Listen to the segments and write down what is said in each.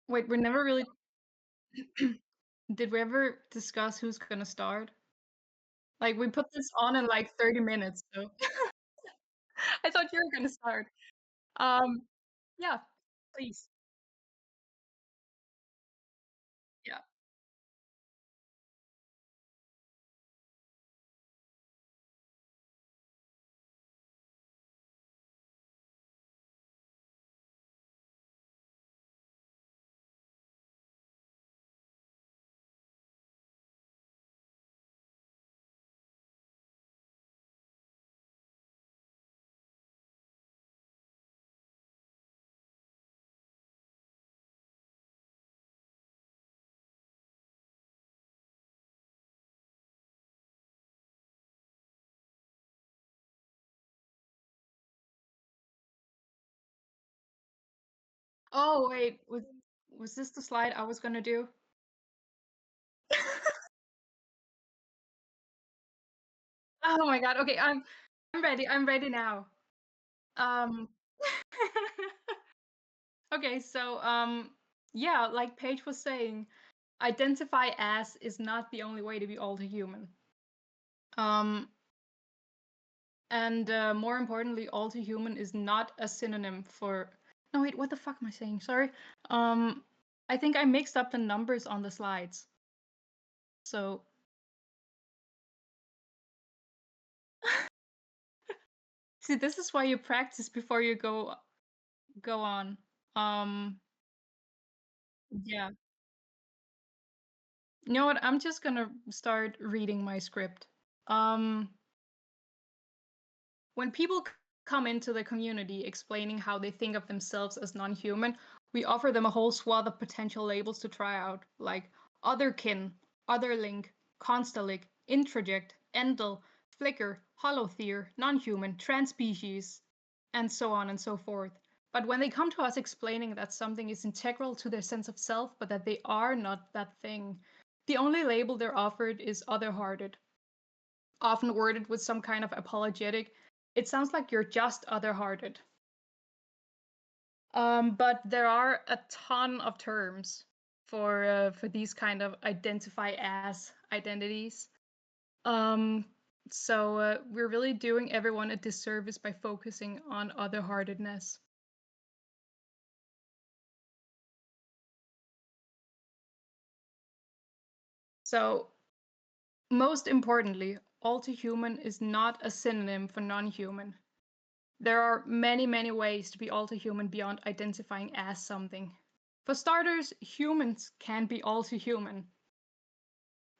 Wait, we never really did we ever discuss who's gonna start? Like, we put this on in, like, 30 minutes, so I thought you were gonna start. Um, yeah, please. Yeah. Oh, wait, was this the slide I was gonna do? Oh my god, okay, I'm ready now. Um Okay, so, yeah, like Paige was saying, identify as is not the only way to be all too human. Um, and, more importantly, all too human is not a synonym for no, wait, what the fuck am I saying? Sorry. Um, I think I mixed up the numbers on the slides. So see, this is why you practice before you go on. Um, yeah. You know what? I'm just gonna start reading my script. Um, when people come into the community explaining how they think of themselves as non-human, we offer them a whole swath of potential labels to try out, like otherkin, otherlink, constellic, introject, endel, flicker, holothere, non-human, transspecies, and so on and so forth. But when they come to us explaining that something is integral to their sense of self, but that they are not that thing, the only label they're offered is other-hearted, often worded with some kind of apologetic. It sounds like you're just other-hearted. But there are a ton of terms for these kind of identify as identities. Um, so we're really doing everyone a disservice by focusing on other-heartedness. So most importantly, all too human is not a synonym for non-human. There are many, many ways to be all too human beyond identifying as something. For starters, humans can be all too human.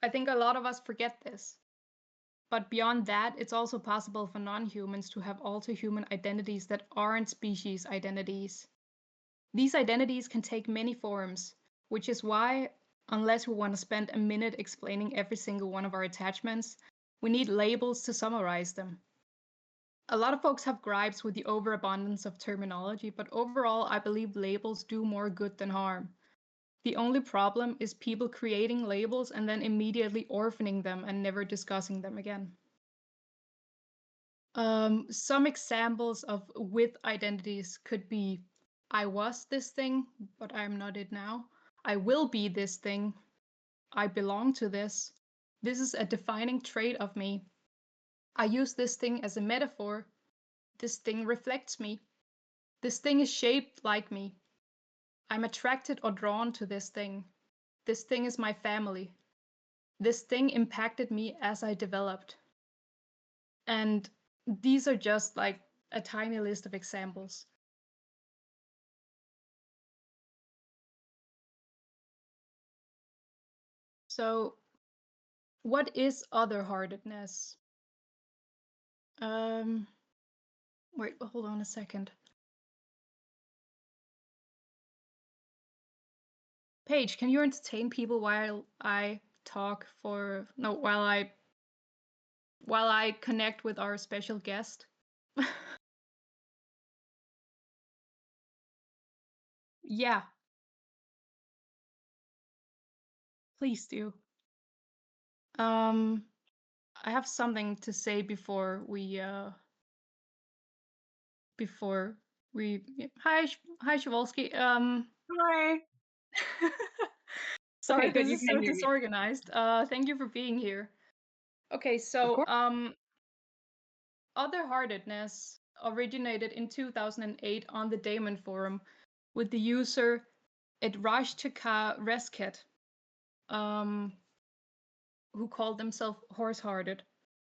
I think a lot of us forget this. But beyond that, it's also possible for non humans to have all too human identities that aren't species identities. These identities can take many forms, which is why, unless we want to spend a minute explaining every single one of our attachments, we need labels to summarize them. A lot of folks have gripes with the overabundance of terminology, but overall, I believe labels do more good than harm. The only problem is people creating labels and then immediately orphaning them and never discussing them again. Some examples of with identities could be I was this thing, but I'm not it now. I will be this thing. I belong to this. This is a defining trait of me. I use this thing as a metaphor. This thing reflects me. This thing is shaped like me. I'm attracted or drawn to this thing. This thing is my family. This thing impacted me as I developed. And these are just like a tiny list of examples. So, what is other-heartedness? Um, Wait, hold on a second. Paige, can you entertain people while I talk for no while I connect with our special guest? Yeah, please do. Um, I have something to say before we hi Shawolski. Hi. Sorry, Okay, this good. You is so can hear me. disorganized. Thank you for being here. Okay, Of so course. Other-heartedness originated in 2008 on the Daemon forum with the user Edrashchika Resket, who called themselves horse-hearted.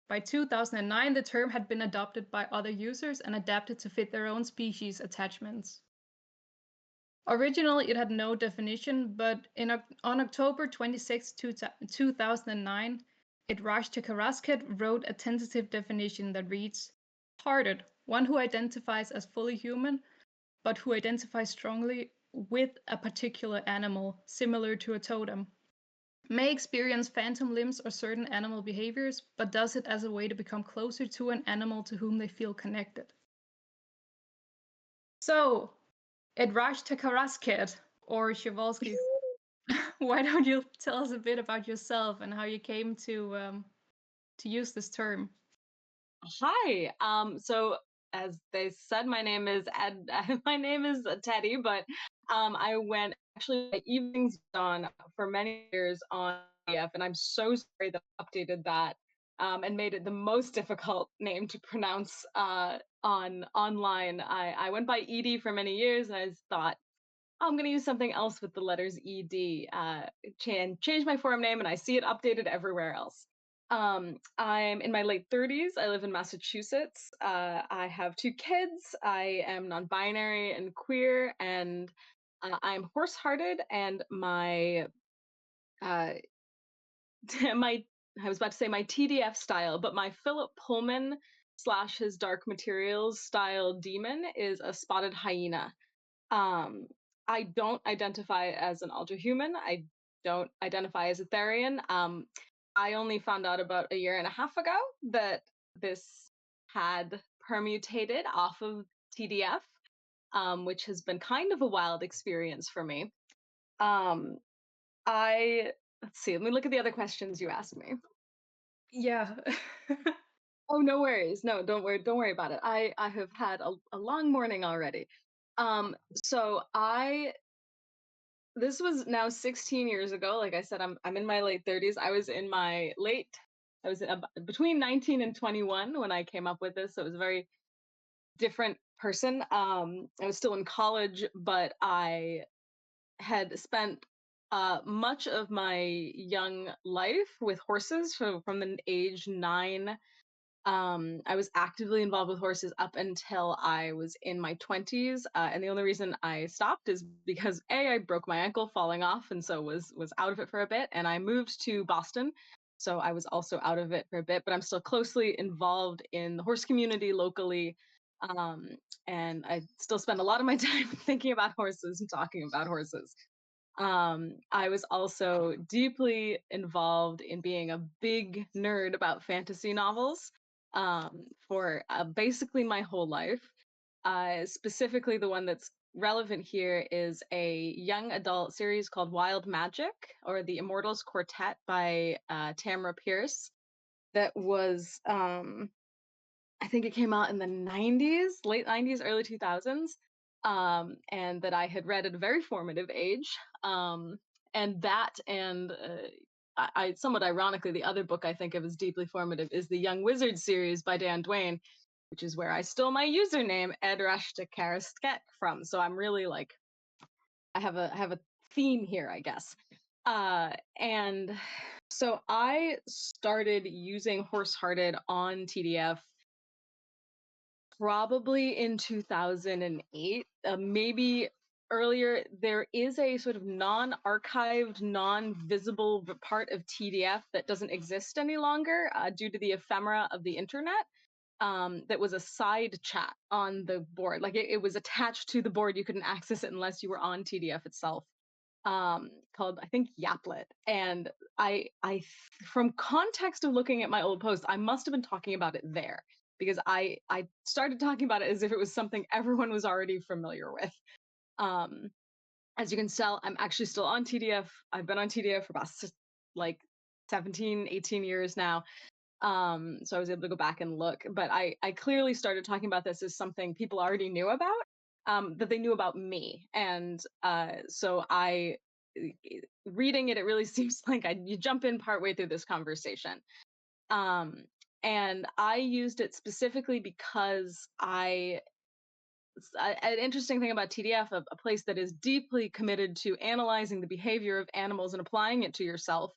By 2009, the term had been adopted by other users and adapted to fit their own species attachments. Originally, it had no definition, but on October 26, 2009, Edrashchika Resket wrote a tentative definition that reads, hearted, one who identifies as fully human, but who identifies strongly with a particular animal, similar to a totem. May experience phantom limbs or certain animal behaviors, but does it as a way to become closer to an animal to whom they feel connected. So, Edrash Takarasket, or Shawolski, why don't you tell us a bit about yourself and how you came to use this term? Hi. So as they said, my name is Ed. My name is Teddy, but I went actually my evenings on for many years on EF, and I'm so sorry that I updated that and made it the most difficult name to pronounce on online. I went by Edie for many years, and I just thought, oh, I'm going to use something else with the letters ED, change my forum name, and I see it updated everywhere else. I'm in my late 30s. I live in Massachusetts. I have two kids. I am non-binary and queer, and I'm horse-hearted. And my uh, my I was about to say my TDF style, but my Philip Pullman slash his Dark Materials style demon is a spotted hyena. um, I don't identify as an human. I don't identify as a Therian. I only found out about a year and a half ago that this had permutated off of TDF, which has been kind of a wild experience for me. Um, I Let's see. Let me look at the other questions you asked me. Yeah. Oh, no worries. No, don't worry. Don't worry about it. I have had a long morning already. So I This was now 16 years ago. Like I said, I'm in my late 30s. I was between 19 and 21 when I came up with this. So it was a very different person. I was still in college, but I had spent much of my young life with horses from the age 9. I was actively involved with horses up until I was in my 20s, and the only reason I stopped is because I broke my ankle falling off, and so was out of it for a bit. And I moved to Boston, so I was also out of it for a bit. But I'm still closely involved in the horse community locally, um, and I still spend a lot of my time thinking about horses and talking about horses. I was also deeply involved in being a big nerd about fantasy novels for basically my whole life. Specifically, the one that's relevant here is a young adult series called Wild Magic, or The Immortals Quartet by Tamra Pierce. That was, I think it came out in the 90s, late 90s, early 2000s, and that I had read at a very formative age. Um, and that, and I somewhat ironically, the other book I think of as deeply formative is the Young Wizard series by Dan Duane, which is where I stole my username Edrashta from. So I'm really like, I have a theme here, I guess. And so I started using Horse Hearted on TDF probably in 2008, maybe earlier. There is a sort of non-archived, non-visible part of TDF that doesn't exist any longer due to the ephemera of the internet. that was a side chat on the board. Like it was attached to the board. You couldn't access it unless you were on TDF itself. Called I think Yaplet. And from context of looking at my old posts, I must have been talking about it there because I started talking about it as if it was something everyone was already familiar with. Um, as you can tell, I'm actually still on TDF. I've been on TDF for about like 17, 18 years now. So I was able to go back and look, but I clearly started talking about this as something people already knew about, that they knew about me. And so reading it, it really seems like you jump in partway through this conversation. Um, and I used it specifically because an interesting thing about TDF, a place that is deeply committed to analyzing the behavior of animals and applying it to yourself.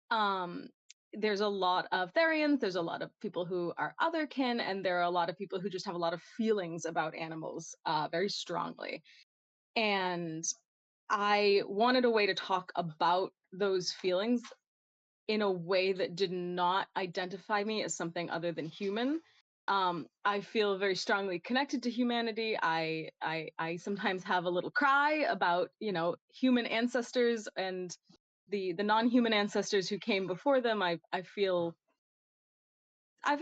Um, there's a lot of Therians, there's a lot of people who are otherkin, and there are a lot of people who just have a lot of feelings about animals very strongly. And I wanted a way to talk about those feelings in a way that did not identify me as something other than human. I feel very strongly connected to humanity. I sometimes have a little cry about, human ancestors and the non-human ancestors who came before them. I feel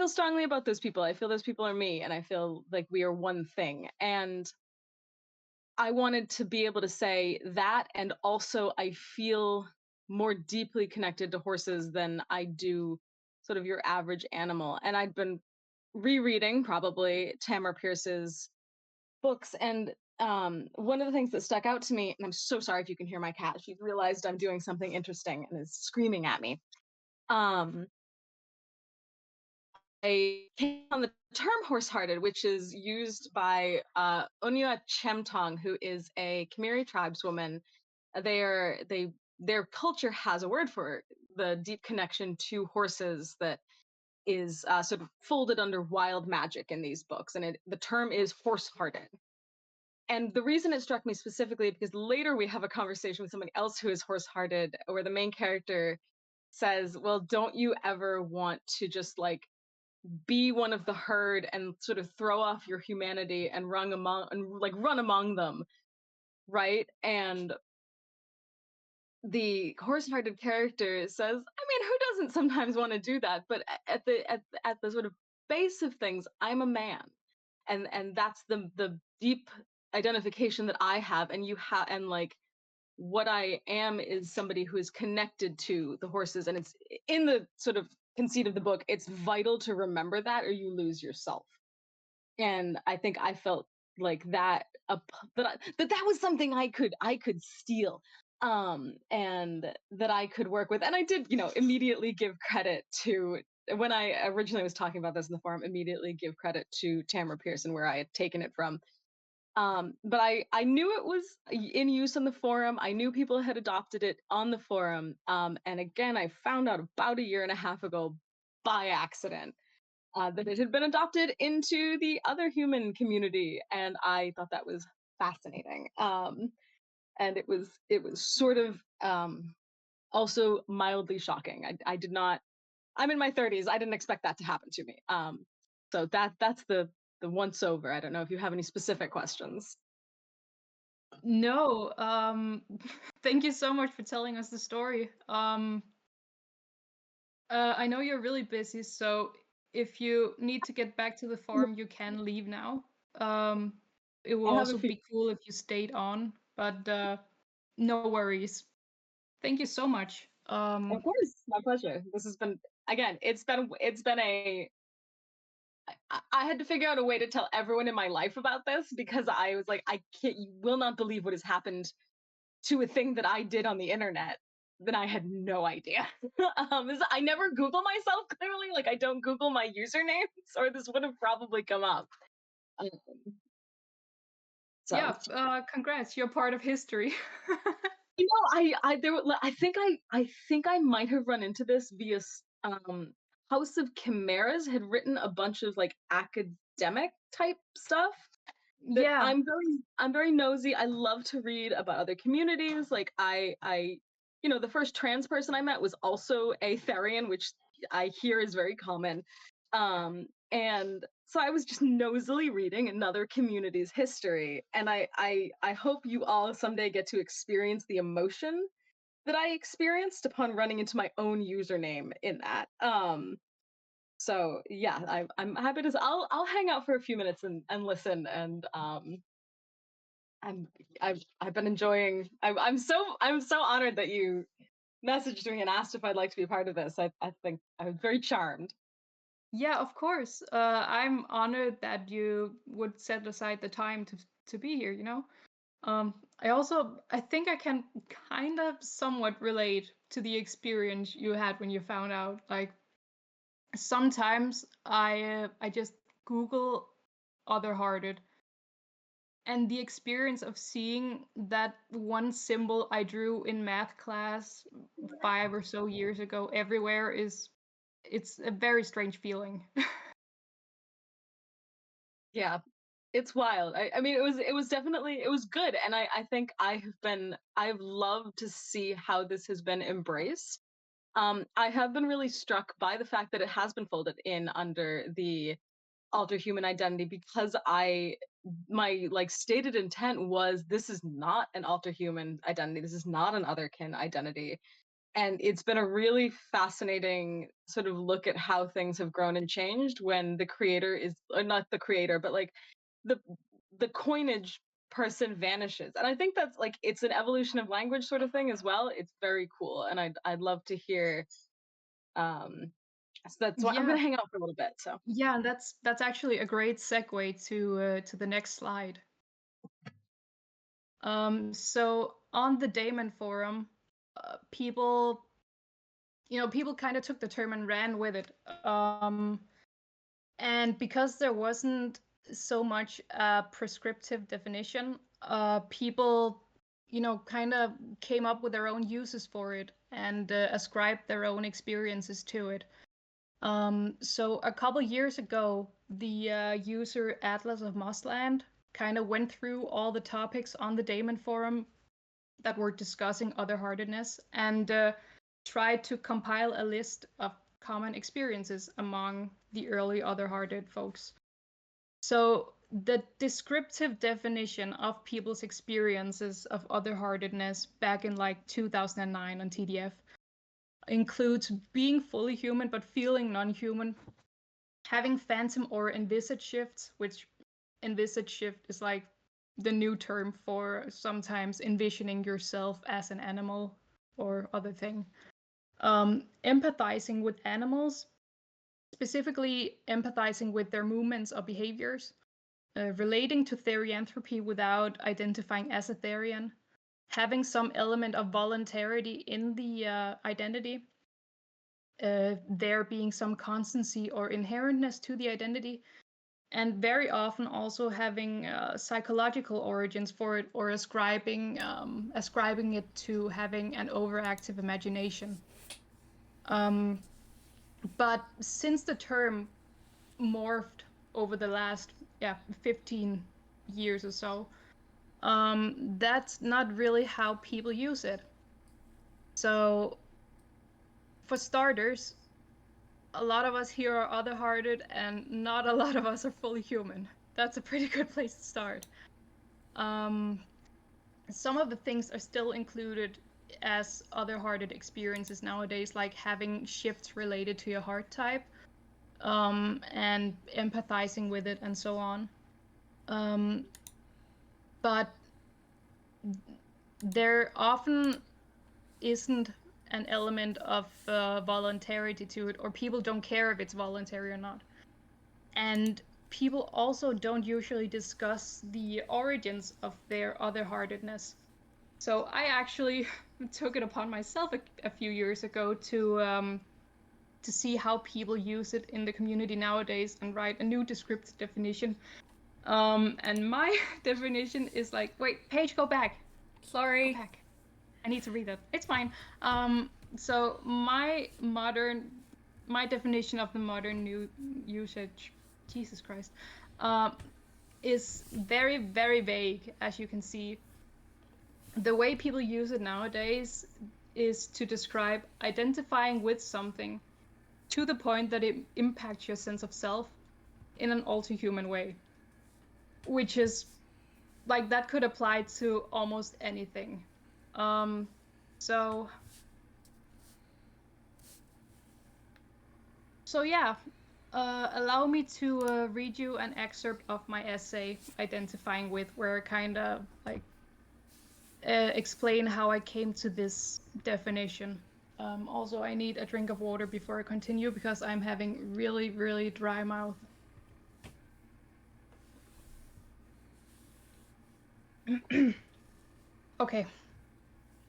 strongly about those people. I feel those people are me, and I feel like we are one thing. And I wanted to be able to say that, and also I feel more deeply connected to horses than I do sort of your average animal. And I'd been rereading probably Tamara Pierce's books, and one of the things that stuck out to me, and I'm so sorry if you can hear my cat. She's realized I'm doing something interesting and is screaming at me. Um, I came on the term horse-hearted, which is used by Onya Chemtong, who is a Khmer tribeswoman. Their culture has a word for the deep connection to horses that is sort of folded under wild magic in these books, and the term is horse-hearted. And the reason it struck me specifically because later we have a conversation with somebody else who is horse-hearted, where the main character says, "Well, don't you ever want to just like be one of the herd and sort of throw off your humanity and run among them, right?" And the horse-hearted character says, "I mean, who doesn't sometimes want to do that? But at the sort of base of things, I'm a man, and that's the deep identification that I have, and you have, and like what I am is somebody who is connected to the horses, and it's in the sort of conceit of the book. It's vital to remember that, or you lose yourself." And I think I felt like that that was something I could steal, and that I could work with. And I did, immediately give credit to, when I originally was talking about this in the forum, immediately give credit to Tamara Pearson where I had taken it from. But I knew it was in use on the forum. I knew people had adopted it on the forum. And again, I found out about a year and a half ago by accident that it had been adopted into the other human community, and I thought that was fascinating. And it was sort of also mildly shocking. I did not. I'm in my 30s. I didn't expect that to happen to me. So that's the once over. I don't know if you have any specific questions. No, thank you so much for telling us the story. I know you're really busy, so if you need to get back to the farm, you can leave now. Um, it will I have a also few. be cool if you stayed on, but no worries. Thank you so much. Of course, my pleasure. This has been, again. It's been a. I had to figure out a way to tell everyone in my life about this because I was like, I can't. You will not believe what has happened to a thing that I did on the internet that I had no idea. I never Google myself, clearly. Like, I don't Google my usernames, or this would have probably come up. Um, so, Yeah, congrats, you're part of history. I think I might have run into this via House of Chimeras had written a bunch of like academic type stuff that Yeah, I'm very nosy. I love to read about other communities. Like the first trans person I met was also a Therian, which I hear is very common. And so I was just nosily reading another community's history, and I hope you all someday get to experience the emotion that I experienced upon running into my own username in that. So yeah, I'm happy to. I'll hang out for a few minutes and listen, and I'm I've been enjoying. I'm so honored that you messaged me and asked if I'd like to be a part of this. I think I was very charmed. Yeah, of course. I'm honored that you would set aside the time to be here, you know? I think I can kind of somewhat relate to the experience you had when you found out. Like sometimes I just Google other hearted, and the experience of seeing that one symbol I drew in math class 5 or so years ago everywhere is it's a very strange feeling. Yeah, it's wild. I mean, it was definitely it was good, and I think I've loved to see how this has been embraced. I have been really struck by the fact that it has been folded in under the alter human identity, because I my like stated intent was this is not an alter human identity. This is not an otherkin identity. And it's been a really fascinating sort of look at how things have grown and changed when the creator is, or not the creator, but like the the coinage person vanishes. And I think that's like it's an evolution of language sort of thing as well. It's very cool, and I'd love to hear. um so that's why I'm Yeah, gonna hang out for a little bit. So yeah, that's actually a great segue to the next slide. So on the Daemon forum, people, people kind of took the term and ran with it. And because there wasn't so much prescriptive definition, people, kind of came up with their own uses for it and ascribed their own experiences to it. So a couple years ago, the user Atlas of Mossland kind of went through all the topics on the Daemon forum that were discussing other-heartedness and tried to compile a list of common experiences among the early other-hearted folks. So the descriptive definition of people's experiences of other-heartedness back in like 2009 on TDF includes being fully human but feeling non-human, having phantom or envisage shifts, which envisage shift is like the new term for sometimes envisioning yourself as an animal or other thing. Empathizing with animals, specifically empathizing with their movements or behaviors, relating to therianthropy without identifying as a therian, having some element of voluntarity in the identity, there being some constancy or inherentness to the identity, and very often also having psychological origins for it or ascribing it to having an overactive imagination. But since the term morphed over the last 15 years or so, that's not really how people use it. So for starters, a lot of us here are other-hearted and not a lot of us are fully human. That's a pretty good place to start. Um, some of the things are still included as other-hearted experiences nowadays, like having shifts related to your heart type, and empathizing with it and so on. Um, but there often isn't an element of voluntarity to it, or people don't care if it's voluntary or not. And people also don't usually discuss the origins of their other-heartedness. So I actually took it upon myself a few years ago to see how people use it in the community nowadays and write a new descriptive definition. And my definition is like, wait, page, go back. Sorry. Go back. I need to read that. It's fine. So my definition of the modern new usage, Jesus Christ, is very, very vague, as you can see. The way people use it nowadays is to describe identifying with something to the point that it impacts your sense of self, in an all-too-human way, which is like that could apply to almost anything. Um, so yeah, allow me to read you an excerpt of my essay, Identifying With, where I kind of like explain how I came to this definition. Also, I need a drink of water before I continue because I'm having really, really dry mouth. Okay.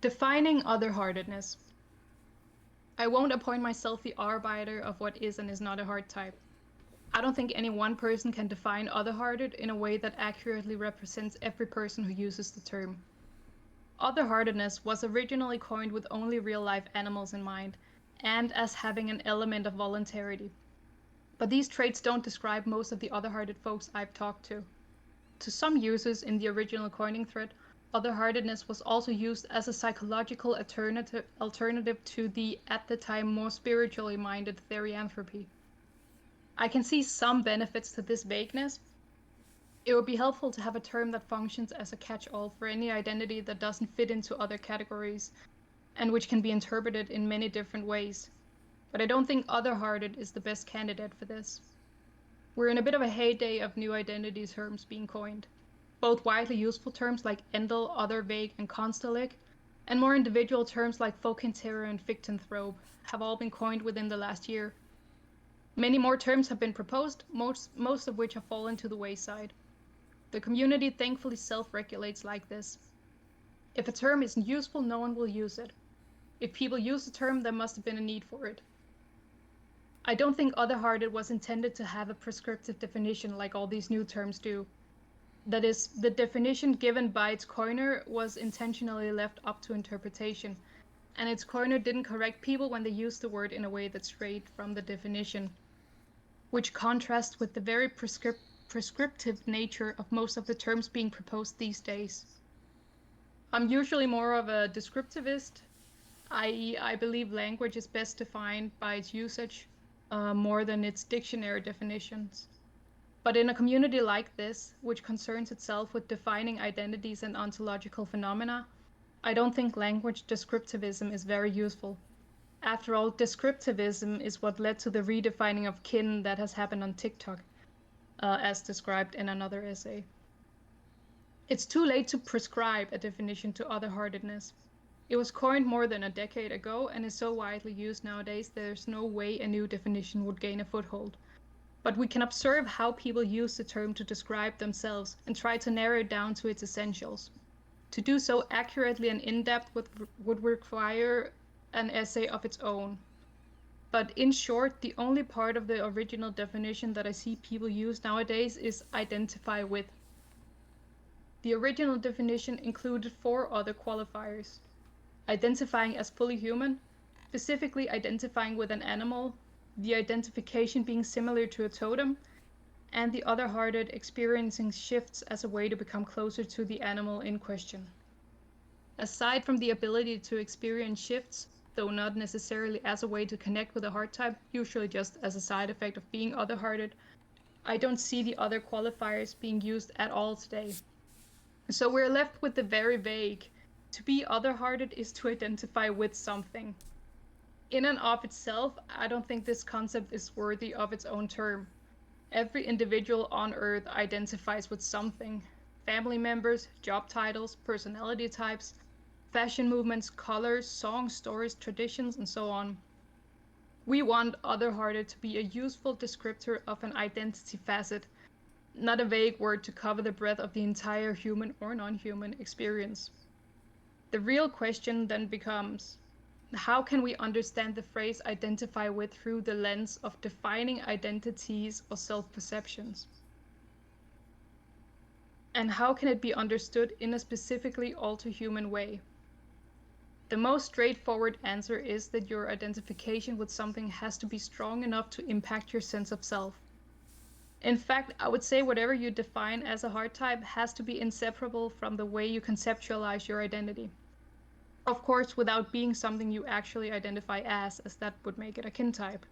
Defining other-heartedness. I won't appoint myself the arbiter of what is and is not a heart type. I don't think any one person can define other-hearted in a way that accurately represents every person who uses the term. Other-heartedness was originally coined with only real-life animals in mind, and as having an element of voluntarity. But these traits don't describe most of the other-hearted folks I've talked to. To some users in the original coining thread, other-heartedness was also used as a psychological alternative to the, at the time, more spiritually minded therianthropy. I can see some benefits to this vagueness. It would be helpful to have a term that functions as a catch-all for any identity that doesn't fit into other categories, and which can be interpreted in many different ways. But I don't think other-hearted is the best candidate for this. We're in a bit of a heyday of new identity terms being coined. Both widely useful terms like Endel, Other, Vague, and Constellic, and more individual terms like Folkinterra and Fictanthrope have all been coined within the last year. Many more terms have been proposed, most of which have fallen to the wayside. The community thankfully self-regulates like this. If a term isn't useful, no one will use it. If people use the term, there must have been a need for it. I don't think other-hearted was intended to have a prescriptive definition like all these new terms do. That is, the definition given by its coiner was intentionally left up to interpretation, and its coiner didn't correct people when they used the word in a way that strayed from the definition, which contrasts with the very prescriptive nature of most of the terms being proposed these days. I'm usually more of a descriptivist, i.e., I believe language is best defined by its usage more than its dictionary definitions. But in a community like this, which concerns itself with defining identities and ontological phenomena, I don't think language descriptivism is very useful. After all, descriptivism is what led to the redefining of kin that has happened on TikTok, as described in another essay. It's too late to prescribe a definition to other-heartedness. It was coined more than a decade ago and is so widely used nowadays there's no way a new definition would gain a foothold. But we can observe how people use the term to describe themselves and try to narrow it down to its essentials. To do so accurately and in-depth would require an essay of its own. But in short, the only part of the original definition that I see people use nowadays is identify with. The original definition included 4 other qualifiers: identifying as fully human, specifically identifying with an animal, the identification being similar to a totem, and the other-hearted experiencing shifts as a way to become closer to the animal in question. Aside from the ability to experience shifts, though not necessarily as a way to connect with a heart type, usually just as a side effect of being other-hearted, I don't see the other qualifiers being used at all today. So we're left with the very vague. To be other-hearted is to identify with something. In and of itself, I don't think this concept is worthy of its own term. Every individual on Earth identifies with something: family members, job titles, personality types, fashion movements, colors, songs, stories, traditions, and so on. We want other-hearted to be a useful descriptor of an identity facet, not a vague word to cover the breadth of the entire human or non-human experience. The real question then becomes, how can we understand the phrase identify with through the lens of defining identities or self-perceptions? And how can it be understood in a specifically all-too-human way? The most straightforward answer is that your identification with something has to be strong enough to impact your sense of self. In fact, I would say whatever you define as a heart type has to be inseparable from the way you conceptualize your identity. Of course, without being something you actually identify as that would make it a kin type.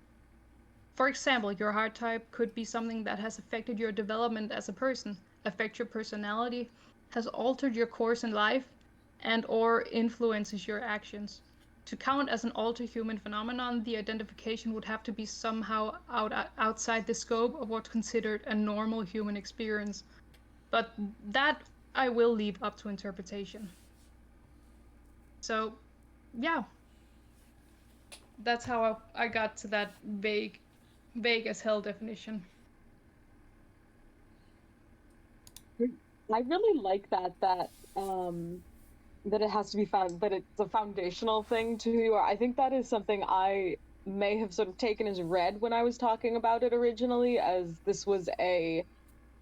For example, your heart type could be something that has affected your development as a person, affect your personality, has altered your course in life, and or influences your actions. To count as an alter-human phenomenon, the identification would have to be somehow outside the scope of what's considered a normal human experience. But that I will leave up to interpretation. So, yeah, that's how I got to that vague as hell definition. I really like that that it has to be found, that it's a foundational thing to who you are. I think that is something I may have sort of taken as read when I was talking about it originally, as this was a,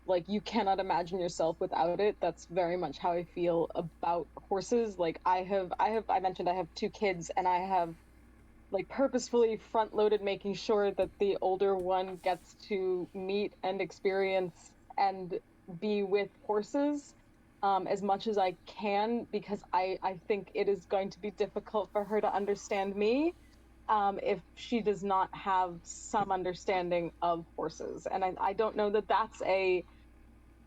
like, you cannot imagine yourself without it. That's very much how I feel about horses. Like, I mentioned I have 2 kids, and I have, like, purposefully front loaded making sure that the older one gets to meet and experience and be with horses as much as I can, because I think it is going to be difficult for her to understand me if she does not have some understanding of horses. And I don't know that that's a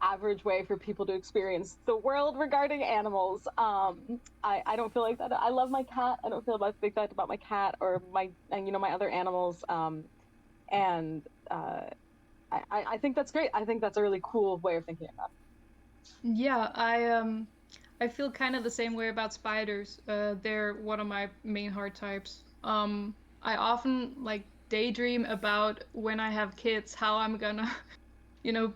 average way for people to experience the world regarding animals. I don't feel like that. I love my cat. I don't feel like that about my cat or my other animals. And I think that's great. I think that's a really cool way of thinking about it. Yeah, I feel kind of the same way about spiders. They're one of my main heart types. I often like daydream about when I have kids, how I'm gonna,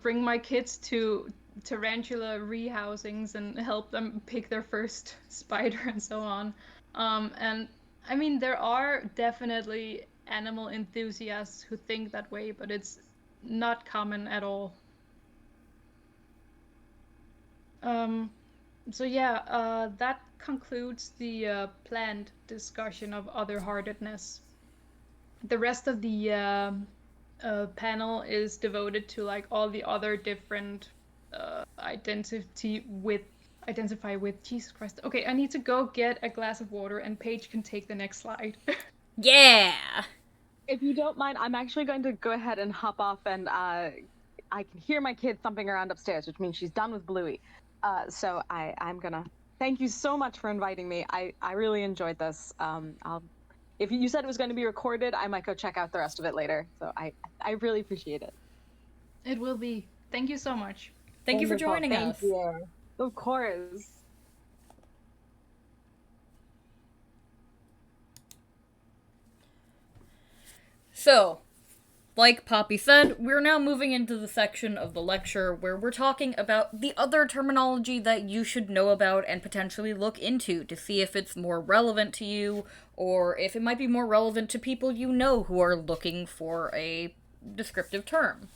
bring my kids to tarantula rehousings and help them pick their first spider and so on. And I mean, there are definitely animal enthusiasts who think that way, but it's not common at all. Um, So yeah, that concludes the planned discussion of other-heartedness. The rest of the panel is devoted to like all the other different identify with. Jesus Christ. Okay, I need to go get a glass of water, and Paige can take the next slide. Yeah. If you don't mind, I'm actually going to go ahead and hop off, and I can hear my kid thumping around upstairs, which means she's done with Bluey. So I'm gonna thank you so much for inviting me. I really enjoyed this. If you said it was going to be recorded, I might go check out the rest of it later. So I really appreciate it. It will be. Thank you so much. Thank you for joining us. Thank you. Of course. So, like Poppy said, we're now moving into the section of the lecture where we're talking about the other terminology that you should know about and potentially look into to see if it's more relevant to you, or if it might be more relevant to people you know who are looking for a descriptive term.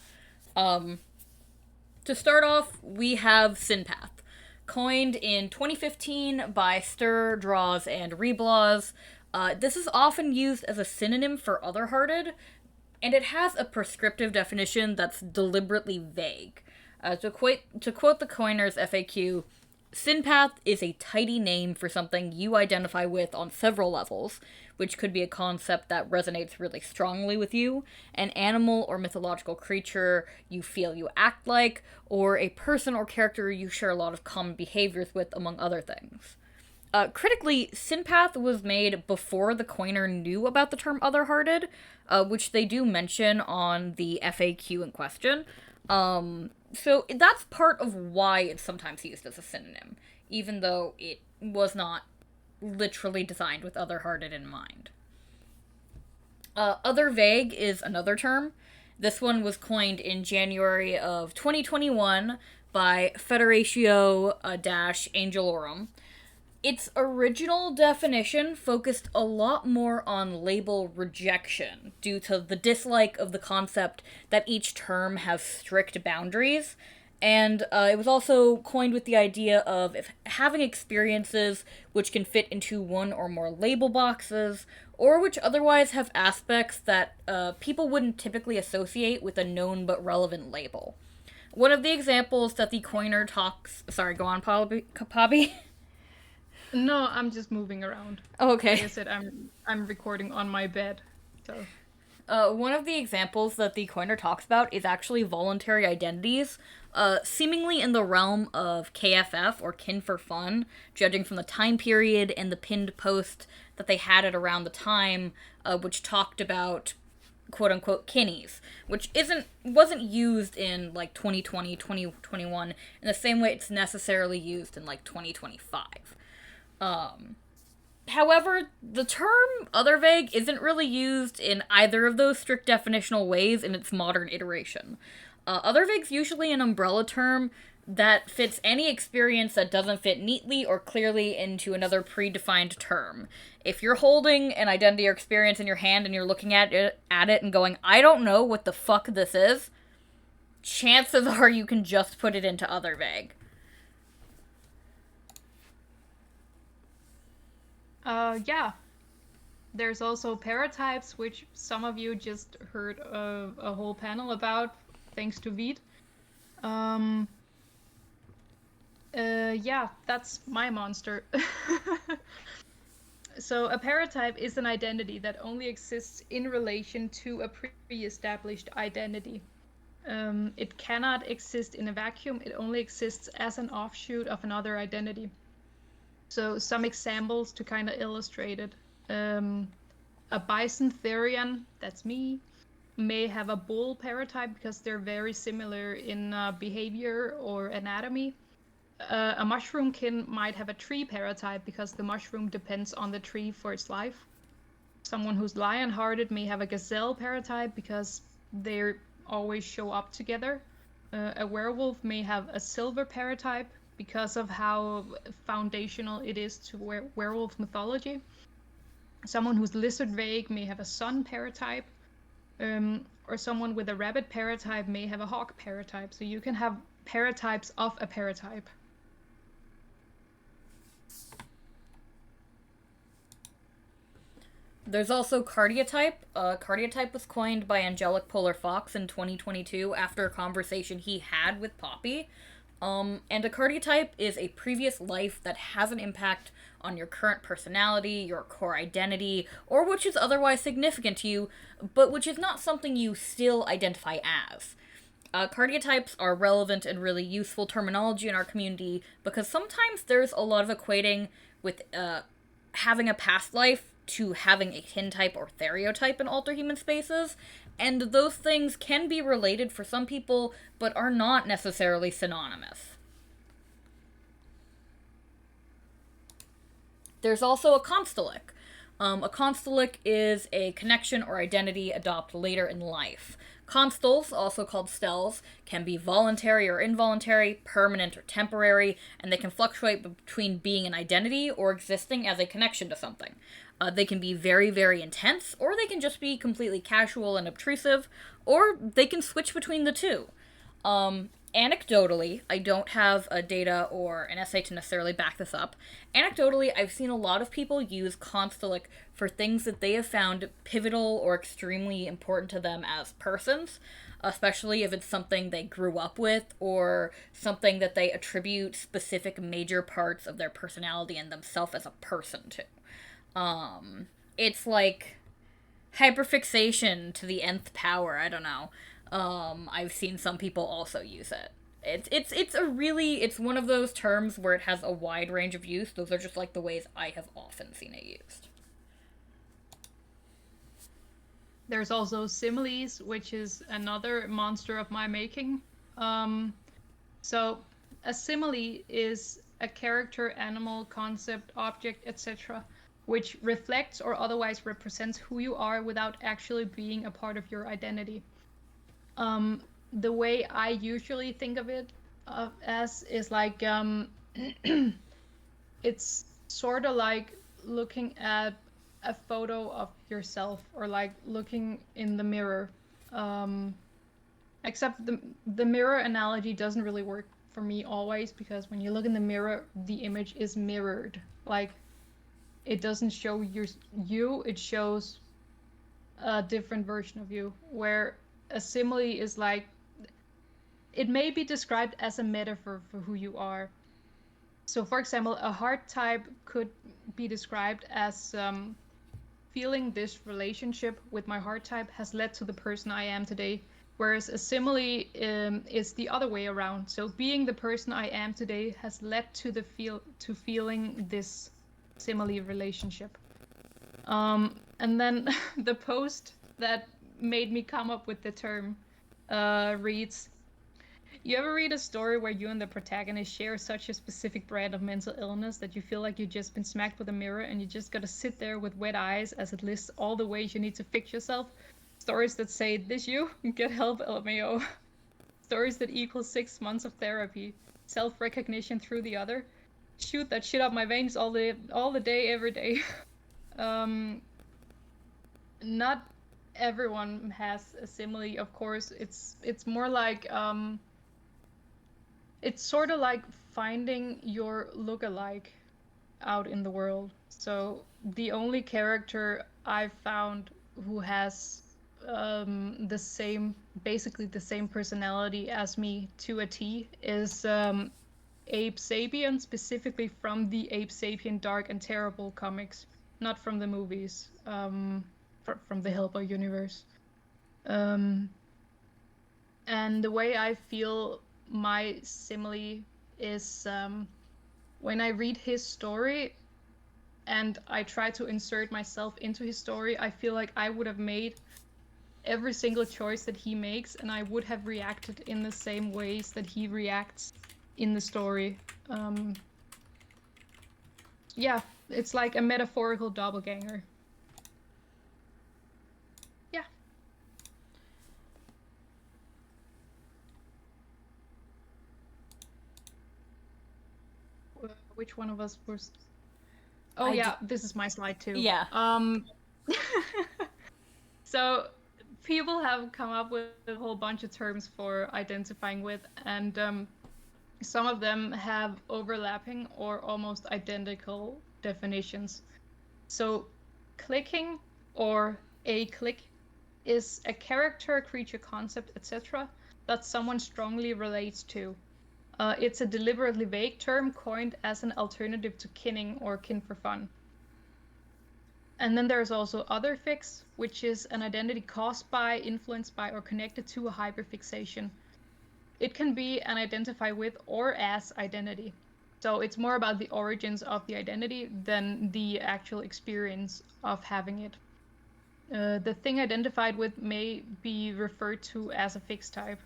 To start off, we have Synpath. Coined in 2015 by Stir, Draws, and Reblaws, this is often used as a synonym for other-hearted, and it has a prescriptive definition that's deliberately vague. To quote the coiner's FAQ, Synpath is a tidy name for something you identify with on several levels, which could be a concept that resonates really strongly with you, an animal or mythological creature you feel you act like, or a person or character you share a lot of common behaviors with, among other things. Critically, Synpath was made before the coiner knew about the term other-hearted, which they do mention on the FAQ in question. So that's part of why it's sometimes used as a synonym, even though it was not literally designed with other-hearted in mind. Other vague is another term. This one was coined in January of 2021 by Federatio Angelorum. Its original definition focused a lot more on label rejection, due to the dislike of the concept that each term has strict boundaries, and it was also coined with the idea of having experiences which can fit into one or more label boxes, or which otherwise have aspects that people wouldn't typically associate with a known but relevant label. One of the examples that the coiner talks... Sorry, go on, Poppy? No, I'm just moving around. Oh, okay. Like I said, I'm recording on my bed, so. One of the examples that the coiner talks about is actually voluntary identities, seemingly in the realm of KFF, or Kin for Fun, judging from the time period and the pinned post that they had at around the time, which talked about quote-unquote kinnies, which wasn't used in, like, 2020, 2021, in the same way it's necessarily used in, like, 2025. However, the term other vague isn't really used in either of those strict definitional ways in its modern iteration. Other vague's usually an umbrella term that fits any experience that doesn't fit neatly or clearly into another predefined term. If you're holding an identity or experience in your hand and you're looking at it and going, I don't know what the fuck this is, chances are you can just put it into other vague. Yeah. There's also paratypes, which some of you just heard a whole panel about, thanks to Veed. Yeah, that's my monster. So a paratype is an identity that only exists in relation to a pre-established identity. It cannot exist in a vacuum. It only exists as an offshoot of another identity. So some examples to kind of illustrate it. A bison therian, that's me, may have a bull paratype because they're very similar in behavior or anatomy. A mushroomkin might have a tree paratype because the mushroom depends on the tree for its life. Someone who's lion-hearted may have a gazelle paratype because they always show up together. A werewolf may have a silver paratype because of how foundational it is to werewolf mythology. Someone who's lizard vague may have a sun paratype, or someone with a rabbit paratype may have a hawk paratype. So you can have paratypes of a paratype. There's also cardiotype. Cardiotype was coined by Angelic Polar Fox in 2022 after a conversation he had with Poppy. And a cardiotype is a previous life that has an impact on your current personality, your core identity, or which is otherwise significant to you, but which is not something you still identify as. Cardiotypes are relevant and really useful terminology in our community because sometimes there's a lot of equating with having a past life to having a kin type or stereotype in alterhuman spaces, and those things can be related for some people, but are not necessarily synonymous. There's also a constellic. A constellic is a connection or identity adopted later in life. Constels, also called stels, can be voluntary or involuntary, permanent or temporary, and they can fluctuate between being an identity or existing as a connection to something. They can be very, very intense, or they can just be completely casual and obtrusive, or they can switch between the two. Anecdotally, I don't have a data or an essay to necessarily back this up. Anecdotally, I've seen a lot of people use constellic for things that they have found pivotal or extremely important to them as persons, especially if it's something they grew up with or something that they attribute specific major parts of their personality and themselves as a person to. It's like hyperfixation to the nth power, I don't know. I've seen some people also use it. It's one of those terms where it has a wide range of use. Those are just like the ways I have often seen it used. There's also similes, which is another monster of my making. So a simile is a character, animal, concept, object, etc., which reflects or otherwise represents who you are without actually being a part of your identity. The way I usually think of it as is like it's sort of like looking at a photo of yourself or like looking in the mirror. Except the mirror analogy doesn't really work for me always, because when you look in the mirror, the image is mirrored. Like, it doesn't show you, it shows a different version of you, where a simile is like, it may be described as a metaphor for who you are. So for example, a heart type could be described as feeling this relationship with my heart type has led to the person I am today. Whereas a simile is the other way around. So being the person I am today has led to feeling this simile relationship. And then the post that made me come up with the term reads, you ever read a story where you and the protagonist share such a specific brand of mental illness that you feel like you've just been smacked with a mirror and you just gotta sit there with wet eyes as it lists all the ways you need to fix yourself? Stories that say, this you? Get help, LMAO. Stories that equal 6 months of therapy. Self-recognition through the other. Shoot that shit up my veins all the day, every day. Not everyone has a simile, of course. It's more like it's sort of like finding your look-alike out in the world. So the only character I've found who has basically the same personality as me to a T is Abe Sapien, specifically from the Abe Sapien Dark and Terrible comics, not from the movies, from the Hellboy universe. And the way I feel my simile is when I read his story and I try to insert myself into his story, I feel like I would have made every single choice that he makes, and I would have reacted in the same ways that he reacts in the story. Yeah, it's like a metaphorical doppelganger. Yeah. Which one of us was... Oh yeah, this is my slide too. Yeah. So people have come up with a whole bunch of terms for identifying with, and some of them have overlapping or almost identical definitions. So clicking or a click is a character, creature, concept, etc. that someone strongly relates to. It's a deliberately vague term coined as an alternative to kinning or kin for fun. And then there's also otherfix, which is an identity caused by, influenced by, or connected to a hyperfixation. It can be an identify with or as identity. So it's more about the origins of the identity than the actual experience of having it. The thing identified with may be referred to as a fixed type.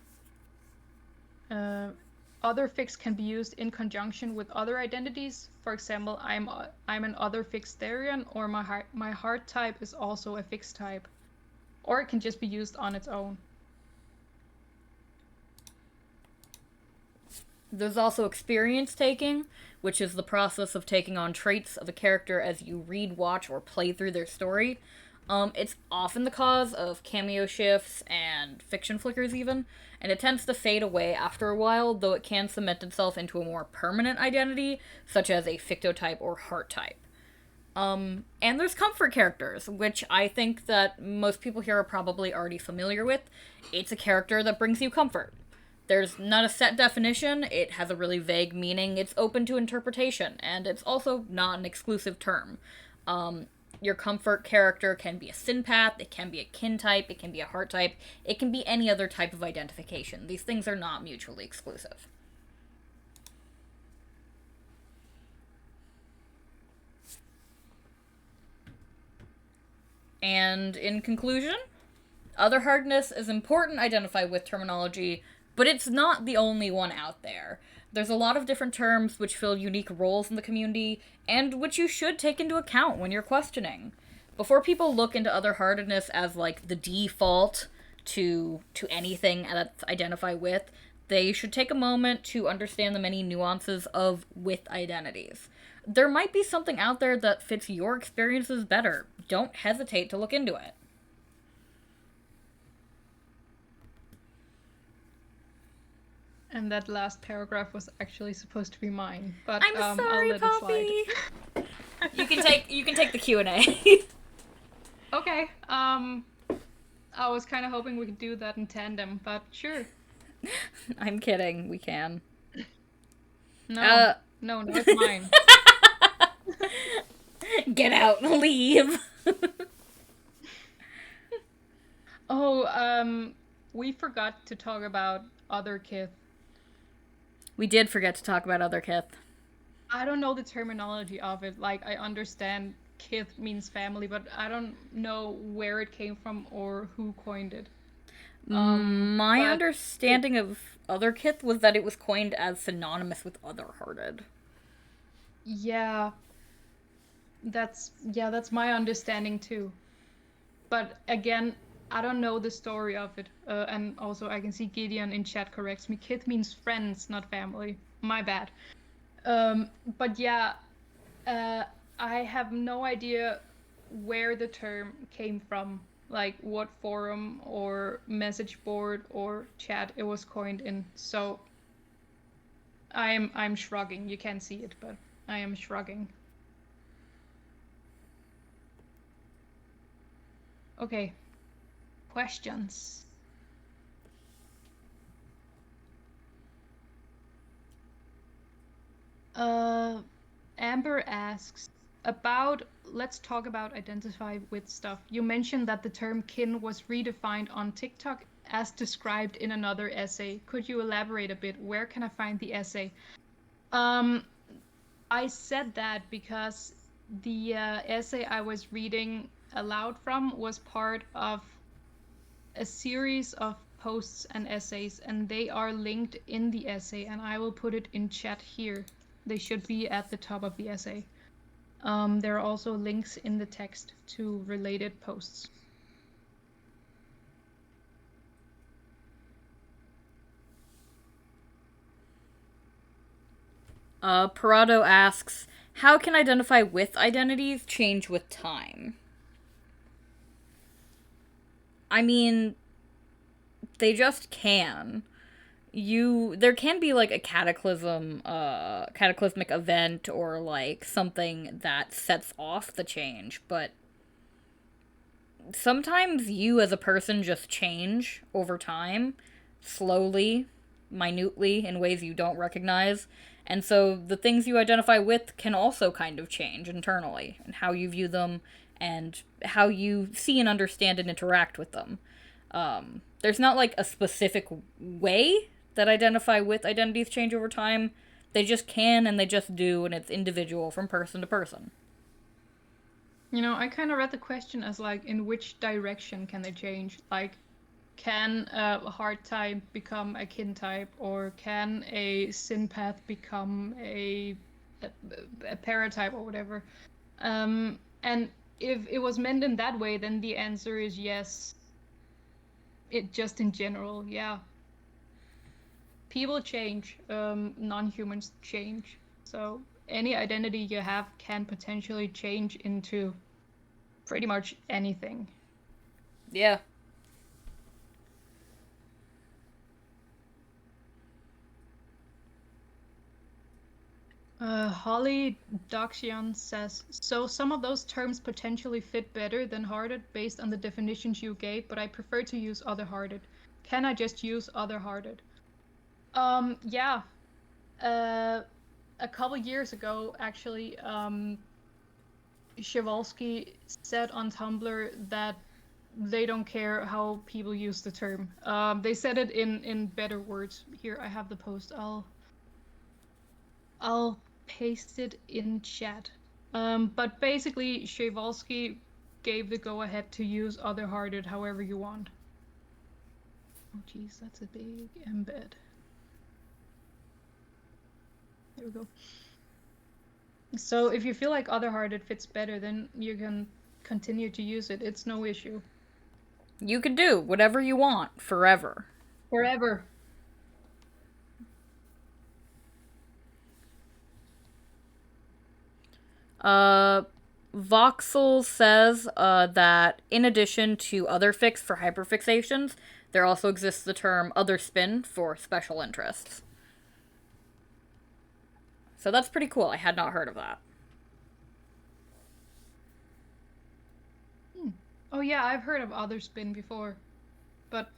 Otherfix can be used in conjunction with other identities. For example, I'm an otherfix Therian, or my heart type is also a fixed type. Or it can just be used on its own. There's also experience taking, which is the process of taking on traits of a character as you read, watch, or play through their story. It's often the cause of cameo shifts and fiction flickers even, and it tends to fade away after a while, though it can cement itself into a more permanent identity, such as a fictotype or heart type. And there's comfort characters, which I think that most people here are probably already familiar with. It's a character that brings you comfort. There's not a set definition, it has a really vague meaning, it's open to interpretation, and it's also not an exclusive term. Your comfort character can be a synpath, it can be a kin type, it can be a heart type, it can be any other type of identification. These things are not mutually exclusive. And in conclusion, other hardness is important to identify with terminology, but it's not the only one out there. There's a lot of different terms which fill unique roles in the community, and which you should take into account when you're questioning. Before people look into other heartedness as, like, the default to anything that's identify with, they should take a moment to understand the many nuances of with identities. There might be something out there that fits your experiences better. Don't hesitate to look into it. And that last paragraph was actually supposed to be mine, but I'm sorry, I'll let Poppy. it slide. You can take the Q&A. Okay. I was kind of hoping we could do that in tandem, but sure. I'm kidding. We can. No, no, it's mine. Get out and leave. Oh, we forgot to talk about other kith. We did forget to talk about other kith. I don't know the terminology of it. Like, I understand kith means family, but I don't know where it came from or who coined it. My But understanding of other kith was that it was coined as synonymous with other-hearted. yeah, that's my understanding too. But again, I don't know the story of it. And also, I can see Gideon in chat corrects me. Kith means friends, not family. My bad. But yeah, I have no idea where the term came from, like what forum or message board or chat it was coined in. So I'm shrugging. You can't see it, but I am shrugging. Okay. Questions. Amber asks let's talk about identify with stuff. You mentioned that the term kin was redefined on TikTok as described in another essay. Could you elaborate a bit? Where can I find the essay? I said that because the essay I was reading aloud from was part of a series of posts and essays, and they are linked in the essay, and I will put it in chat here. They should be at the top of the essay. There are also links in the text to related posts. Parado asks, how can identify with identities change with time? I mean, they just can. There can be like a cataclysmic event or like something that sets off the change, but sometimes you as a person just change over time, slowly, minutely, in ways you don't recognize. And so the things you identify with can also kind of change internally, and how you view them and how you see and understand and interact with them. There's not like a specific way that identify with identities change over time. They just can and they just do, and it's individual from person to person. You know, I kind of read the question as like, in which direction can they change? Like, can a heart type become a kin type, or can a synpath become a paratype or whatever? And if it was meant in that way, then the answer is yes. It just in general, yeah. People change, non-humans change. So any identity you have can potentially change into pretty much anything. Yeah. Holly Doxion says, so some of those terms potentially fit better than hearted based on the definitions you gave, but I prefer to use other hearted. Can I just use other hearted? Yeah. A couple years ago, actually, Przewalski said on Tumblr that they don't care how people use the term. They said it in better words. Here, I have the post. I'll paste it in chat. But basically, Przewalski gave the go-ahead to use other-hearted however you want. Oh, geez, that's a big embed. There we go. So if you feel like other-hearted fits better, then you can continue to use it. It's no issue. You can do whatever you want forever. Forever. Voxel says that in addition to other fix for hyperfixations, there also exists the term other spin for special interests. So that's pretty cool. I had not heard of that. Oh yeah, I've heard of other spin before, but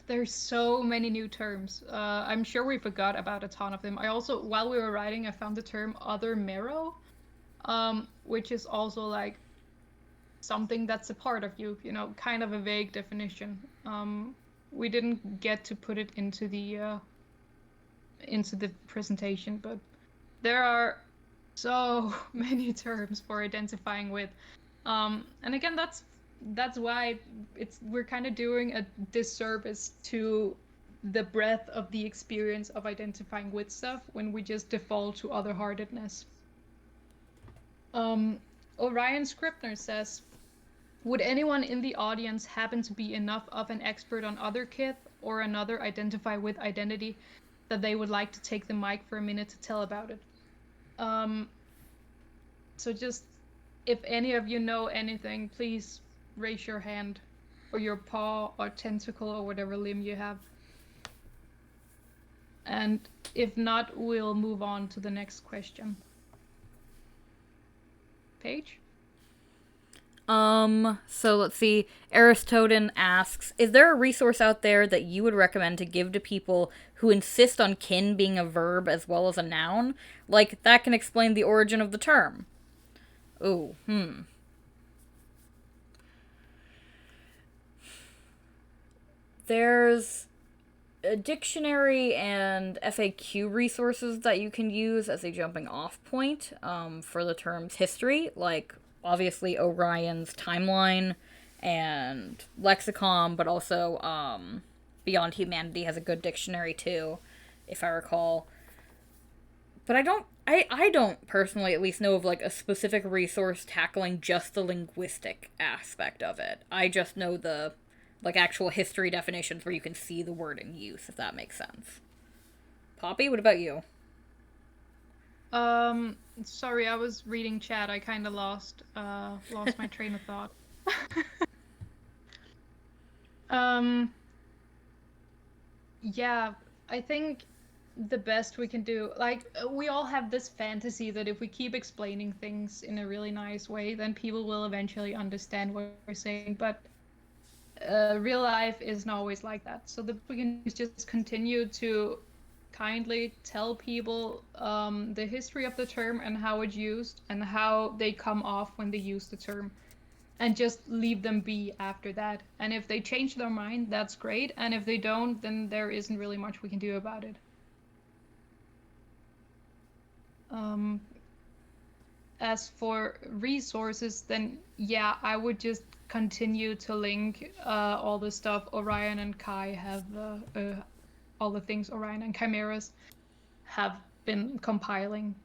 there's so many new terms. I'm sure we forgot about a ton of them. I also, while we were writing, I found the term other marrow, which is also like something that's a part of you, kind of a vague definition. We didn't get to put it into the presentation, but there are so many terms for identifying with. And again, that's why we're kind of doing a disservice to the breadth of the experience of identifying with stuff when we just default to other-heartedness. Orion Scribner says, would anyone in the audience happen to be enough of an expert on otherkith or another identify with identity that they would like to take the mic for a minute to tell about it? So just, if any of you know anything, please raise your hand or your paw or tentacle or whatever limb you have. And if not, we'll move on to the next question. Paige? So let's see. Aristodan asks, is there a resource out there that you would recommend to give to people who insist on kin being a verb as well as a noun? Like, that can explain the origin of the term. Ooh, There's a dictionary and FAQ resources that you can use as a jumping off point for the term's history, like obviously Orion's timeline and lexicon, but also Beyond Humanity has a good dictionary too, if I recall. But I don't personally at least know of like a specific resource tackling just the linguistic aspect of it. I just know the like actual history definitions where you can see the word in use, if that makes sense. Poppy, what about you? Sorry, I was reading chat. I kind of lost my train of thought. Yeah, I think the best we can do, like, we all have this fantasy that if we keep explaining things in a really nice way, then people will eventually understand what we're saying. But real life isn't always like that. So that we can just continue to kindly tell people the history of the term and how it's used and how they come off when they use the term, and just leave them be after that. And if they change their mind, that's great. And if they don't, then there isn't really much we can do about it. As for resources, then yeah, I would just continue to link all the stuff Orion and Kai have, all the things Orion and Chimeras have been compiling.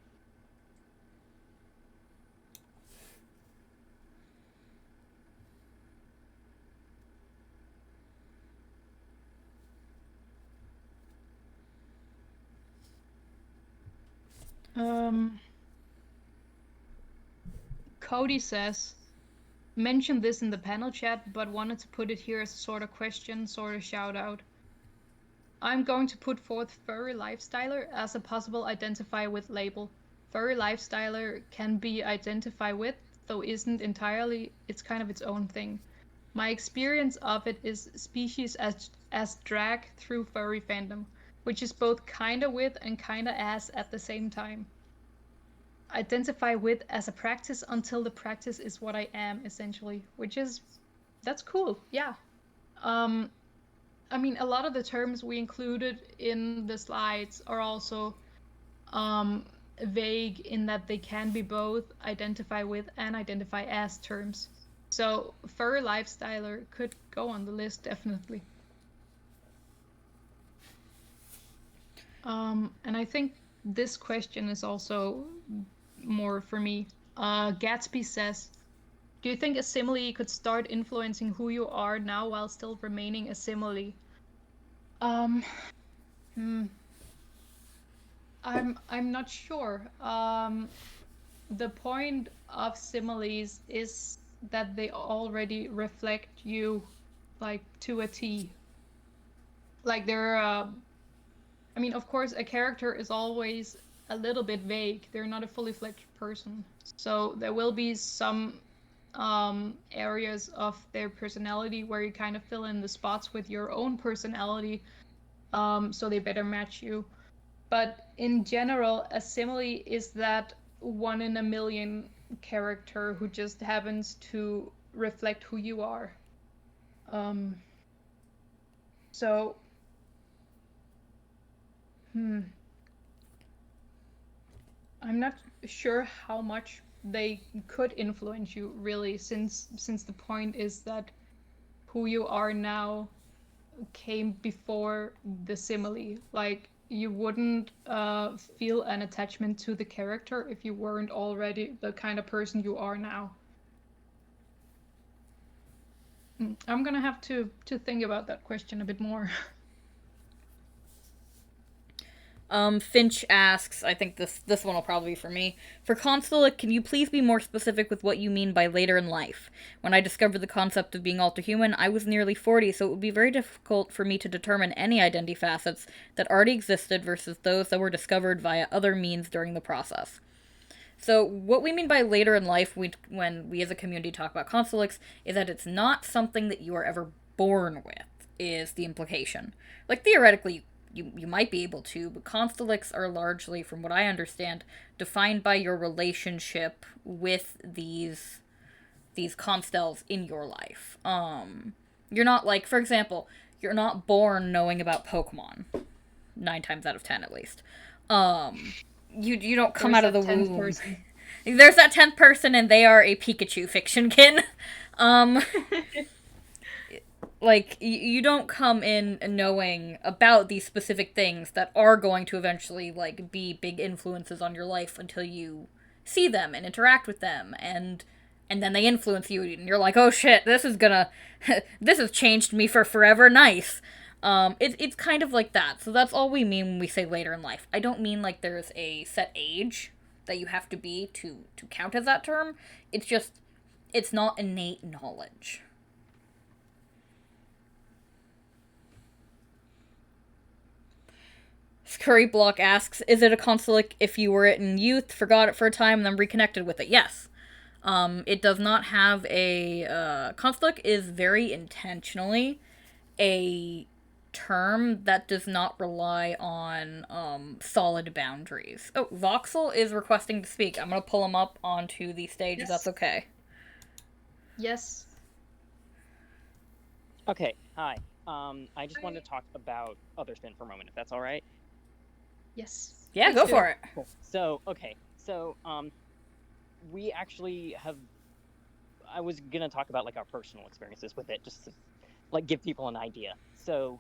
Cody says, mentioned this in the panel chat, but wanted to put it here as a sort of question, sort of shout out. I'm going to put forth furry lifestyler as a possible identify with label. Furry lifestyler can be identify with, though isn't entirely, it's kind of its own thing. My experience of it is species as drag through furry fandom, which is both kinda with and kinda as at the same time. Identify with as a practice until the practice is what I am, essentially, that's cool. Yeah. I mean, a lot of the terms we included in the slides are also vague in that they can be both identify with and identify as terms. So furry lifestyler could go on the list, definitely. And I think this question is also more for me. Gatsby says, do you think a simile could start influencing who you are now while still remaining a simile? I'm not sure. The point of similes is that they already reflect you, like, to a T. Like, they're I mean, of course, a character is always a little bit vague. They're not a fully fledged person. So there will be some areas of their personality where you kind of fill in the spots with your own personality, so they better match you. But in general, a simile is that 1 in a million character who just happens to reflect who you are. So, I'm not sure how much they could influence you really, since the point is that who you are now came before the simile. Like, you wouldn't feel an attachment to the character if you weren't already the kind of person you are now. I'm gonna have to think about that question a bit more. Finch asks, I think this one will probably be for me. For Consulate, can you please be more specific with what you mean by later in life? When I discovered the concept of being all-too-human, I was nearly 40, so it would be very difficult for me to determine any identity facets that already existed versus those that were discovered via other means during the process. So, what we mean by later in life, when we as a community talk about consulates, is that it's not something that you are ever born with, is the implication. Like, theoretically, you might be able to, but constellates are largely, from what I understand, defined by your relationship with these constells in your life. You're not, like, for example, you're not born knowing about Pokemon. 9 times out of 10 at least. You don't come There's out of the that 10th womb. person. There's that 10th person, and they are a Pikachu fictionkin. Like, you don't come in knowing about these specific things that are going to eventually, like, be big influences on your life until you see them and interact with them, and then they influence you, and you're like, oh shit, this has changed me for forever, nice. It's kind of like that, so that's all we mean when we say later in life. I don't mean like there's a set age that you have to be to count as that term. It's just, it's not innate knowledge. Curry Block asks, is it a consulate if you were it in youth, forgot it for a time, and then reconnected with it? Yes. It does not have a... consulate is very intentionally a term that does not rely on solid boundaries. Oh, Voxel is requesting to speak. I'm going to pull him up onto the stage if that's okay. Yes. Okay, hi. I just wanted to talk about Otherspin for a moment, if that's all right. Yes. Yeah, go for it. Cool. So, okay. So, we actually have... I was going to talk about, like, our personal experiences with it, just to, like, give people an idea. So,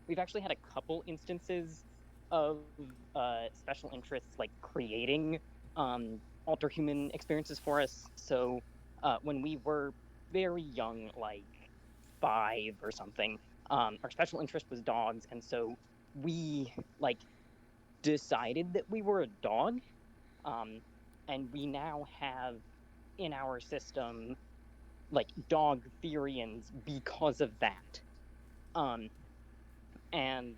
we've actually had a couple instances of special interests, like, creating alter-human experiences for us. So, when we were very young, like 5 or something, our special interest was dogs, and so we, like, decided that we were a dog, and we now have in our system, like, dog Therians because of that. And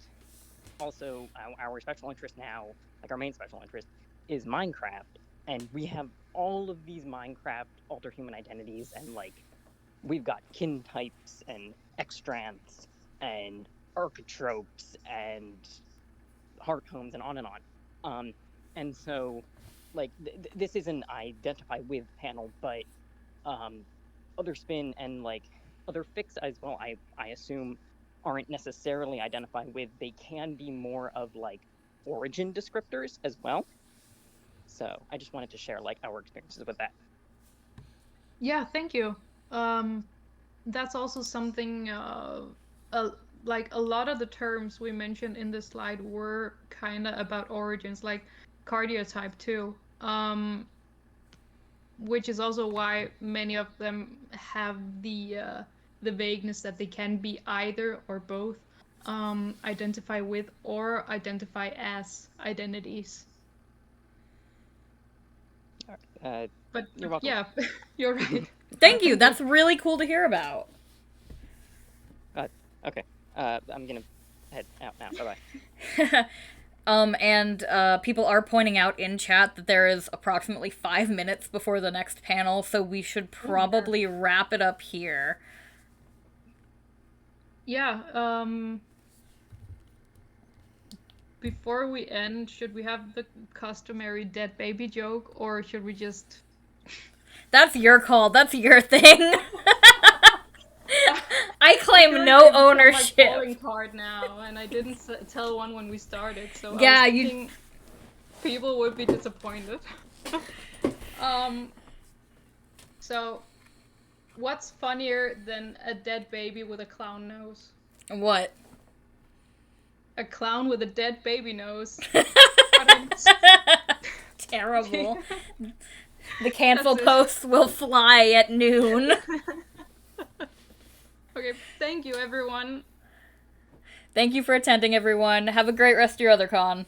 also our special interest now, like our main special interest, is Minecraft, and we have all of these Minecraft alter-human identities, and, like, we've got kin types and extranths and architropes and heart homes and on and on. And so, like, this is an identify with panel, but Otherspin and, like, other fics as well, I assume, aren't necessarily identify with. They can be more of, like, origin descriptors as well. So I just wanted to share, like, our experiences with that. Yeah, thank you. That's also something, like a lot of the terms we mentioned in this slide were kind of about origins, like cardiotype too, which is also why many of them have the vagueness that they can be either or both, identify with or identify as identities. But you're welcome. Yeah, you're right. Thank you. That's really cool to hear about. Okay. I'm gonna head out now. Bye-bye. And people are pointing out in chat that there is approximately 5 minutes before the next panel, so we should probably wrap it up here. Yeah, before we end, should we have the customary dead baby joke, or should we just That's your call. That's your thing. I I claim feel like no I become my ownership. calling card now, and I didn't tell one when we started, so Yeah, I was you- thinking people would be disappointed. So, what's funnier than a dead baby with a clown nose? What? A clown with a dead baby nose. Terrible. The cancel That's it. posts will fly at noon. Okay, thank you everyone. Thank you for attending, everyone. Have a great rest of your other con.